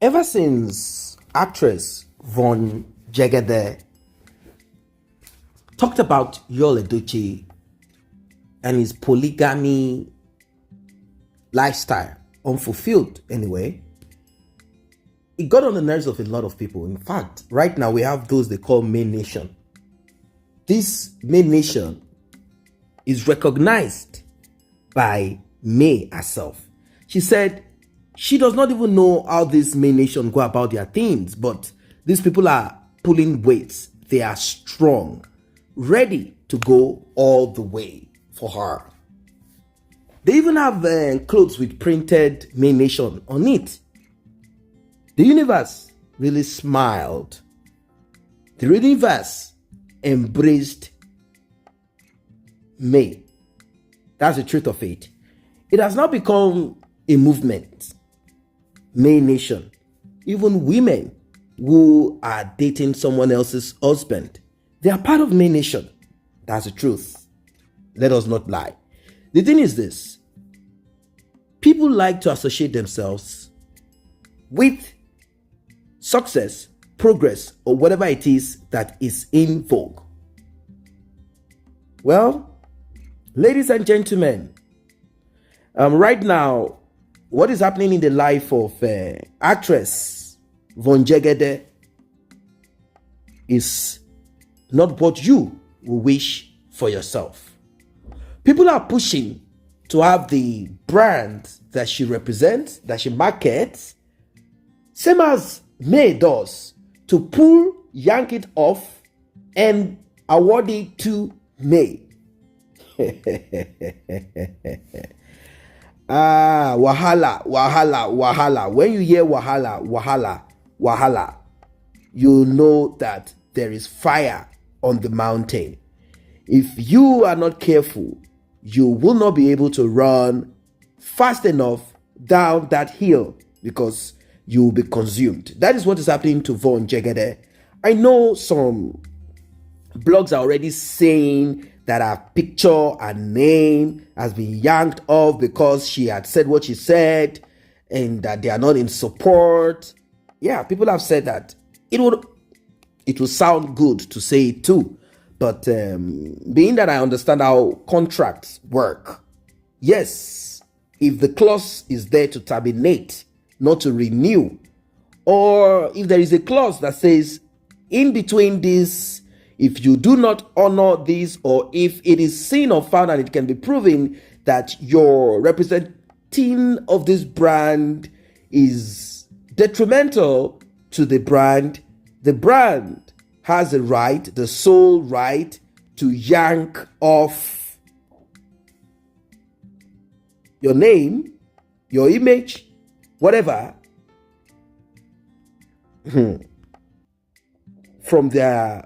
Ever since actress Yvonne talked about Edochie and his polygamy lifestyle, unfulfilled anyway, it got on the nerves of a lot of people. In fact, right now we have those they call main nation. This main nation is recognized by May herself. She said she does not even know how this main nation go about their things, but these people are pulling weights. They are strong, ready to go all the way for her. They even have clothes with printed main nation on it. The universe really smiled. The universe embraced May. That's the truth of it. It has now become a movement. May Nation. Even women who are dating someone else's husband, they are part of May Nation. That's the truth. Let us not lie. The thing is this. People like to associate themselves with success, progress, or whatever it is that is in vogue. Well, ladies and gentlemen, right now, what is happening in the life of actress Yvonne is not what you will wish for yourself. People are pushing to have the brand that she represents, that she markets, same as May does, to yank it off and award it to May. Wahala. When you hear wahala, you know that there is fire on the mountain. If you are not careful, you will not be able to run fast enough down that hill because you will be consumed. That is what is happening to Yvonne Jegede. I know some blogs are already saying that her picture and name has been yanked off because she had said what she said and that they are not in support. Yeah, people have said that. It would sound good to say it too. But being that I understand how contracts work, yes, if the clause is there to terminate, not to renew, or if there is a clause that says in between this, if you do not honor this, or if it is seen or found and it can be proven that your representing of this brand is detrimental to the brand has a right, the sole right, to yank off your name, your image, whatever, from their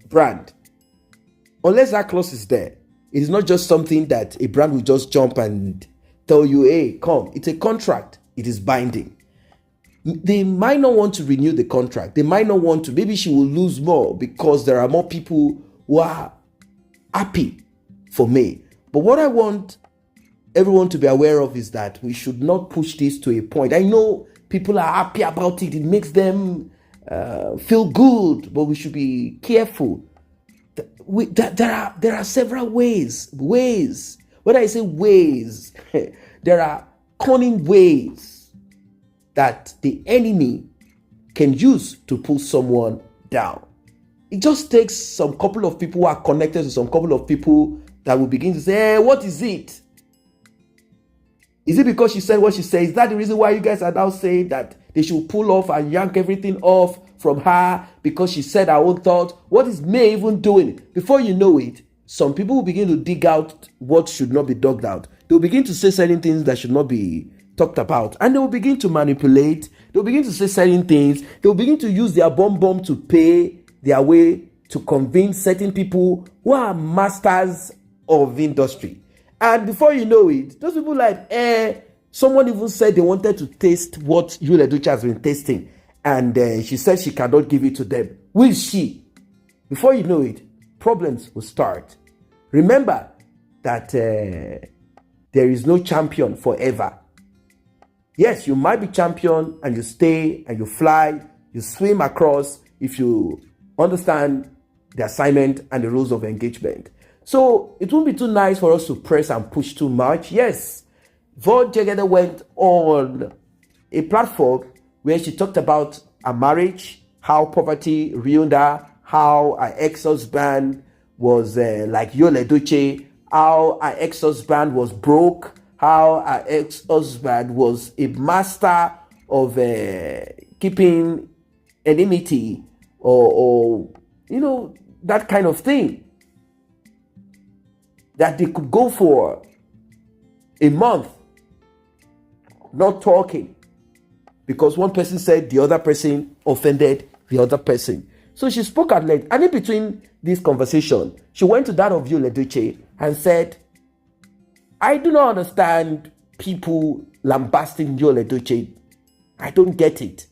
brand. Unless that clause is there, it is not just something that a brand will just jump and tell you, hey, come. It's a contract. It is binding. They might not want to renew the contract. They might not want to. Maybe she will lose more because there are more people who are happy for me. But what I want everyone to be aware of is that we should not push this to a point. I know people are happy about it. It makes them feel good, but we should be careful. There are several ways. When I say ways, there are cunning ways that the enemy can use to pull someone down. It just takes some couple of people who are connected to some couple of people that will begin to say, hey, what is it? Is it because she said what she said? Is that the reason why you guys are now saying that they should pull off and yank everything off from her because she said her own thought? What is May even doing? Before you know it, some people will begin to dig out what should not be dug out. They'll begin to say certain things that should not be talked about, and they will begin to manipulate. They'll begin to say certain things. They'll begin to use their bomb to pay their way to convince certain people who are masters of industry. And before you know it, those people like, someone even said they wanted to taste what Edochie has been tasting, and she said she cannot give it to them. Will she? Before you know it, problems will start. Remember that there is no champion forever. Yes, you might be champion and you stay and you fly, you swim across if you understand the assignment and the rules of engagement. So it won't be too nice for us to press and push too much. Yes, Yvonne Jegede went on a platform where she talked about her marriage, how poverty ruined her, how her ex-husband was like Edochie, how her ex-husband was broke, how her ex-husband was a master of keeping enmity or that kind of thing. That they could go for a month not talking because one person said the other person offended the other person. So she spoke at length. And in between this conversation, she went to that of Edochie and said, I do not understand people lambasting Edochie. I don't get it.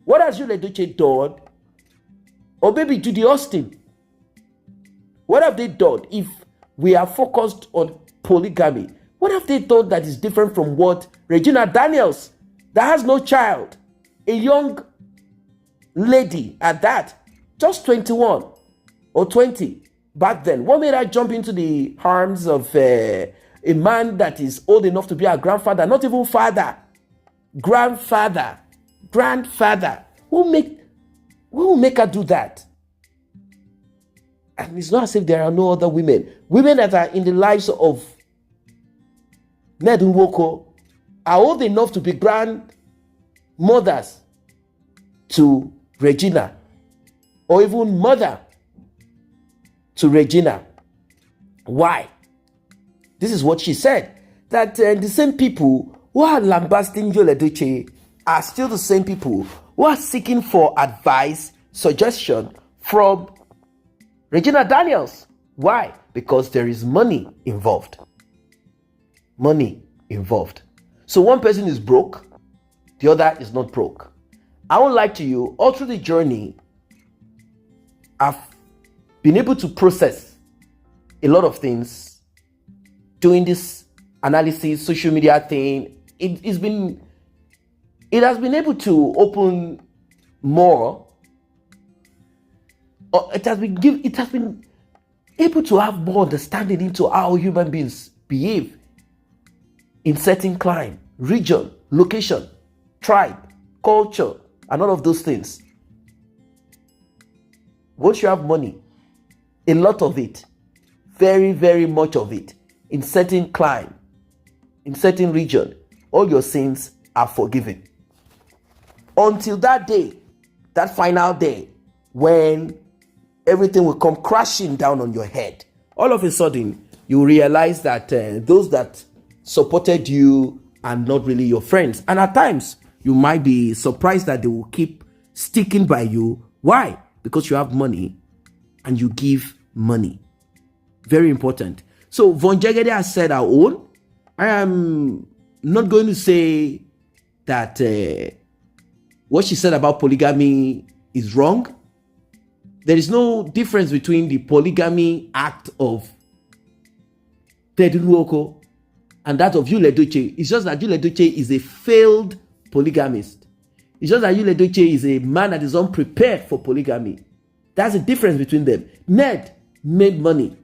What has Edochie done? Or maybe Judy Austin. What have they done if we are focused on polygamy? What have they done that is different from what Regina Daniels, that has no child, a young lady at that, just 21 or 20 back then, what made her jump into the arms of a man that is old enough to be her grandfather, not even father, grandfather? Who will make her do that? And it's not as if there are no other women that are in the lives of Ned Nwoko are old enough to be grandmothers to Regina, or even mother to Regina. Why? This is what she said, that the same people who are lambasting Edochie are still the same people who are seeking for advice, suggestion from Regina Daniels. Why? Because there is money involved. Money involved. So one person is broke, the other is not broke. I won't lie to you, all through the journey, I've been able to process a lot of things doing this analysis, social media thing. It has been able to open more. It has been able to have more understanding into how human beings behave in certain climate, region, location, tribe, culture, and all of those things. Once you have money, a lot of it, very, very much of it, in certain climate, in certain region, all your sins are forgiven. Until that day, that final day, when everything will come crashing down on your head, all of a sudden, you realize that those that supported you are not really your friends. And at times, you might be surprised that they will keep sticking by you. Why? Because you have money and you give money. Very important. So Yvonne Jegede has said her own. I am not going to say that what she said about polygamy is wrong. There is no difference between the polygamy act of Ted Nwoko and that of Edochie. It's just that Edochie is a failed polygamist. It's just that Edochie is a man that is unprepared for polygamy. That's the difference between them. Ned made money,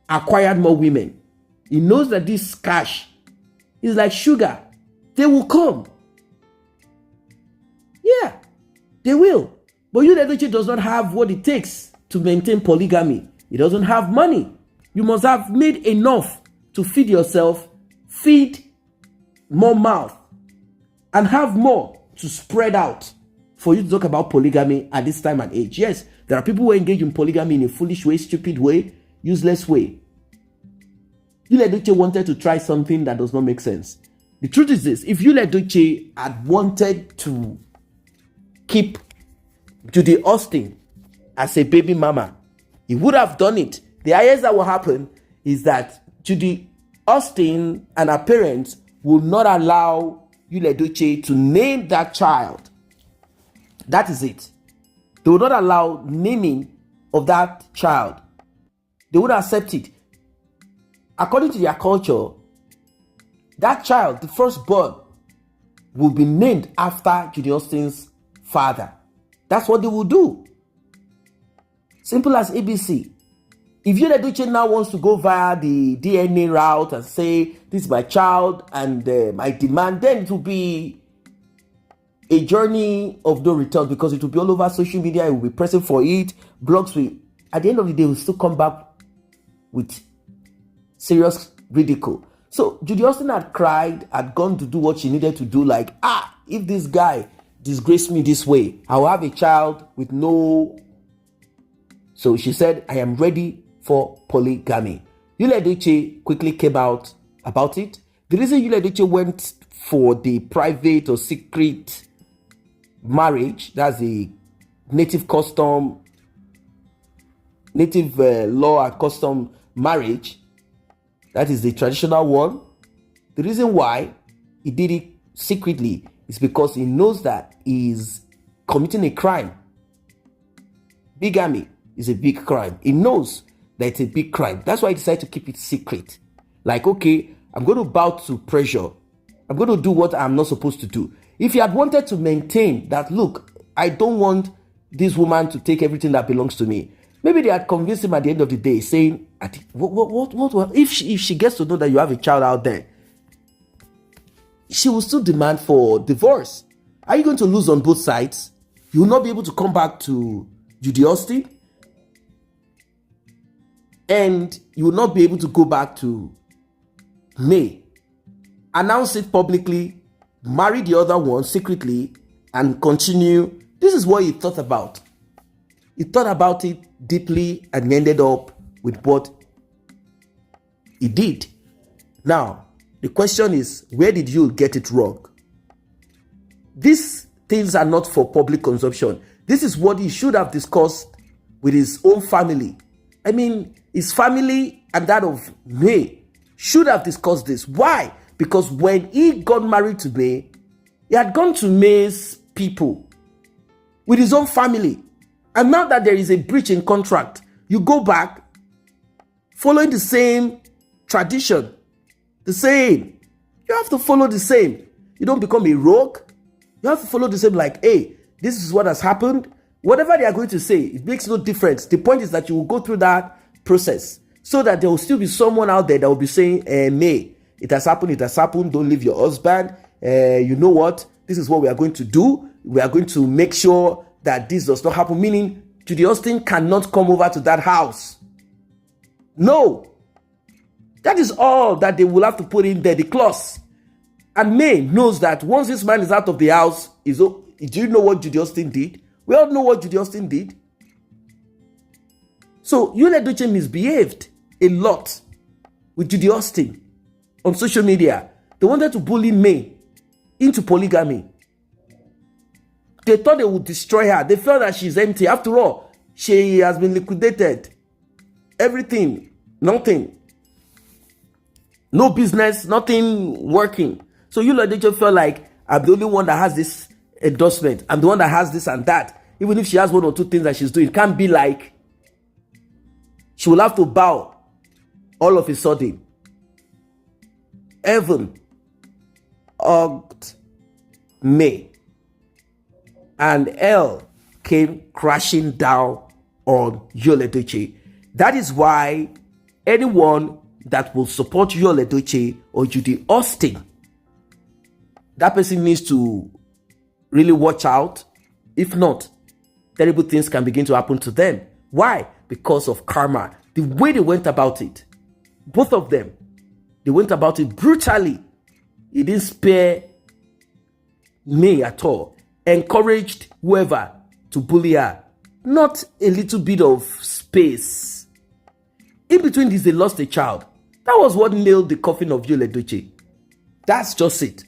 acquired more women. He knows that this cash is like sugar. They will come. Yeah, they will. But Edochie does not have what it takes to maintain polygamy. He doesn't have money. You must have made enough to feed yourself, feed more mouth, and have more to spread out for you to talk about polygamy at this time and age. Yes, there are people who engage in polygamy in a foolish way, stupid way, useless way. Edochie wanted to try something that does not make sense. The truth is this: if Edochie had wanted to keep Judy Austin as a baby mama, he would have done it. The highest that will happen is that Judy Austin and her parents will not allow Edochie to name that child. That is it. They will not allow naming of that child. They would accept it. According to their culture, that child, the firstborn, will be named after Judy Austin's father. That's what they will do. Simple as ABC. If Edochie now wants to go via the DNA route and say, this is my child and my demand, then it will be a journey of no return, because it will be all over social media. It will be pressing for it. Blogs will, at the end of the day, will still come back with serious ridicule. So Judy Austin had cried, had gone to do what she needed to do, like, if this guy disgraced me this way, I'll have a child with no... So she said, I am ready for polygamy. Edochie quickly came out about it. The reason Edochie went for the private or secret marriage, that's the native custom, native law and custom marriage, that is the traditional one. The reason why he did it secretly is because he knows that he's committing a crime. Bigamy is a big crime. He knows that it's a big crime. That's why he decided to keep it secret. Like, okay, I'm going to bow to pressure. I'm going to do what I'm not supposed to do. If he had wanted to maintain that, look, I don't want this woman to take everything that belongs to me, maybe they had convinced him at the end of the day, saying, what if she gets to know that you have a child out there, she will still demand for divorce. Are you going to lose on both sides? You will not be able to come back to Judy Austin, and you will not be able to go back to May. Announce it publicly, marry the other one secretly, and continue. This is what he thought about. He thought about it deeply and ended up with what he did. Now, the question is, where did you get it wrong? These things are not for public consumption. This is what he should have discussed with his own family. I mean, his family and that of May should have discussed this. Why? Because when he got married to May, he had gone to May's people with his own family. And now that there is a breach in contract, you go back following the same tradition. The same. You have to follow the same. You don't become a rogue. You have to follow the same, like, hey, this is what has happened. Whatever they are going to say, it makes no difference. The point is that you will go through that process so that there will still be someone out there that will be saying, May, it has happened, don't leave your husband. You know what? This is what we are going to do. We are going to make sure that this does not happen. Meaning, Judy Austin cannot come over to that house. No. That is all that they will have to put in there, the clause. And May knows that once this man is out of the house, do you know what Judy Austin did? We all know what Judy Austin did. So, Edochie misbehaved a lot with Judy Austin on social media. They wanted to bully May into polygamy. They thought they would destroy her. They felt that she's empty. After all, she has been liquidated. Everything, nothing. No business, nothing working. So Edochie felt like, I'm the only one that has this endorsement. I'm the one that has this and that. Even if she has one or two things that she's doing, it can't be like she will have to bow all of a sudden. Heaven hugged May, and hell came crashing down on Edochie. That is why anyone that will support Edochie or Judy Austin, that person needs to really watch out. If not, terrible things can begin to happen to them. Why? Because of karma. The way they went about it, both of them, they went about it brutally. He didn't spare May at all. Encouraged whoever to bully her. Not a little bit of space. In between this, they lost a child. That was what nailed the coffin of Edochie. That's just it.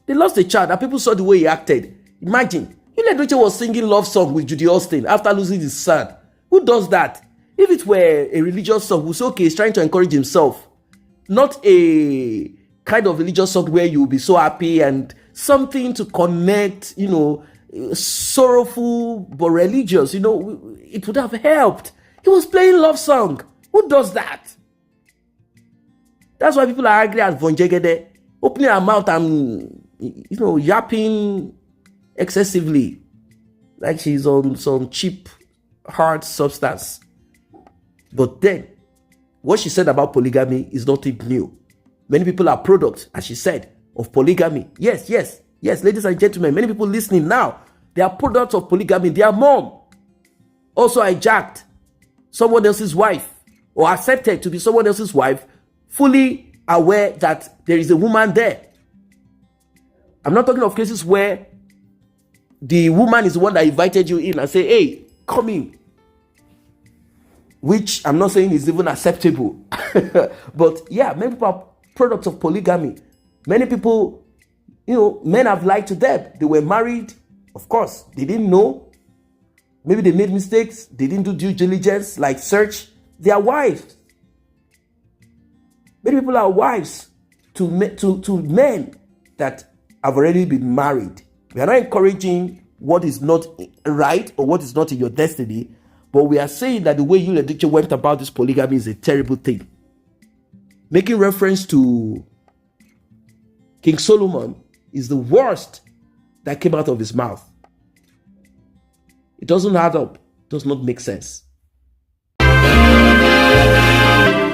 They lost a child and people saw the way he acted. Imagine, Edochie was singing love song with Judy Austin after losing his son. Who does that? If it were a religious song, we'll say, okay, he's trying to encourage himself. Not a kind of religious song where you'll be so happy and something to connect, sorrowful but religious, it would have helped. He was playing love song. Who does that? That's why people are angry at Yvonne, opening her mouth and, yapping excessively, like she's on some cheap, hard substance. But then, what she said about polygamy is nothing new. Many people are products, as she said, of polygamy. Yes, ladies and gentlemen, many people listening now, they are products of polygamy. Their mom also hijacked someone else's wife, or accepted to be someone else's wife, fully aware that there is a woman there. I'm not talking of cases where the woman is the one that invited you in and say, hey, come in. Which I'm not saying is even acceptable. But yeah, many people are products of polygamy. Many people, men have lied to them. They were married. Of course, they didn't know. Maybe they made mistakes. They didn't do due diligence, like search their wives. Many people are wives to men that have already been married. We are not encouraging what is not right or what is not in your destiny, but we are saying that the way you, Edochie, went about this polygamy is a terrible thing. Making reference to King Solomon is the worst that came out of his mouth. It doesn't add up. It does not make sense.